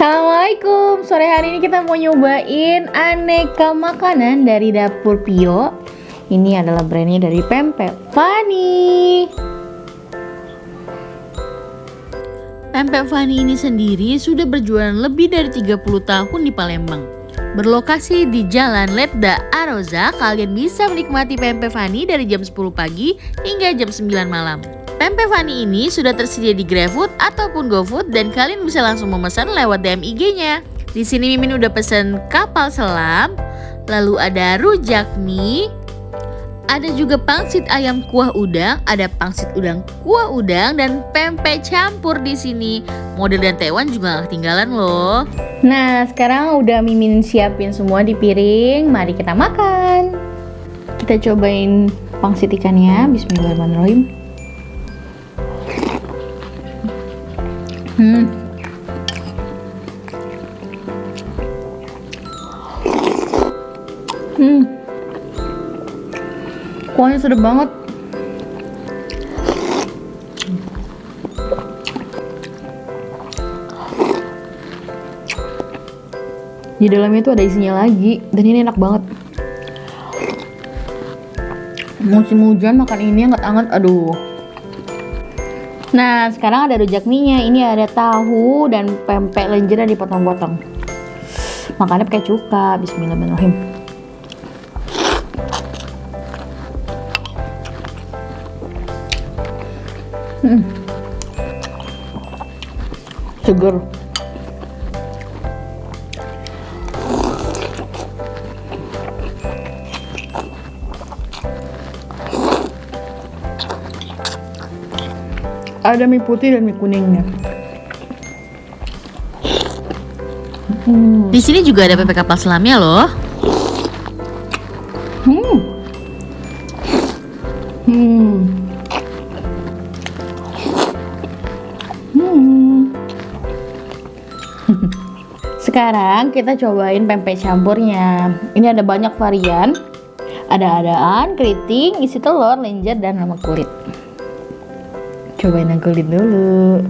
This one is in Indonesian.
Assalamualaikum. Sore hari ini kita mau nyobain aneka makanan dari dapur Pio. Ini adalah brandnya dari Pempek Funny. Pempek Funny ini sendiri sudah berjualan lebih dari 30 tahun di Palembang. Berlokasi di Jalan Letda Aroza, kalian bisa menikmati Pempek Funny dari jam 10 pagi hingga jam 9 malam. Pempek Funny ini sudah tersedia di GrabFood ataupun GoFood dan kalian bisa langsung memesan lewat DM IG-nya. Di sini Mimin udah pesen kapal selam, lalu ada rujak mie, ada juga pangsit ayam kuah udang, ada pangsit udang kuah udang dan pempek campur di sini. Model dan tewan juga gak ketinggalan loh. Nah, sekarang udah Mimin siapin semua di piring. Mari kita makan. Kita cobain pangsit ikannya. Bismillahirrahmanirrahim. Kuahnya sedap banget. Di dalamnya tuh ada isinya lagi dan ini enak banget. Musim hujan makan ini hangat-hangat, aduh. Nah, sekarang ada rujak mie-nya. Ini ada tahu dan pempek lenjer dipotong-potong. Makannya pakai cuka. Bismillahirrahmanirrahim. Seger. Ada mie putih dan mie kuningnya. Di sini juga ada pempek kapal selamnya loh. Sekarang kita cobain pempek campurnya. Ini ada banyak varian. Ada adaan, keriting, isi telur, lenjer, dan lemak kulit. Cobain yang kulit dulu.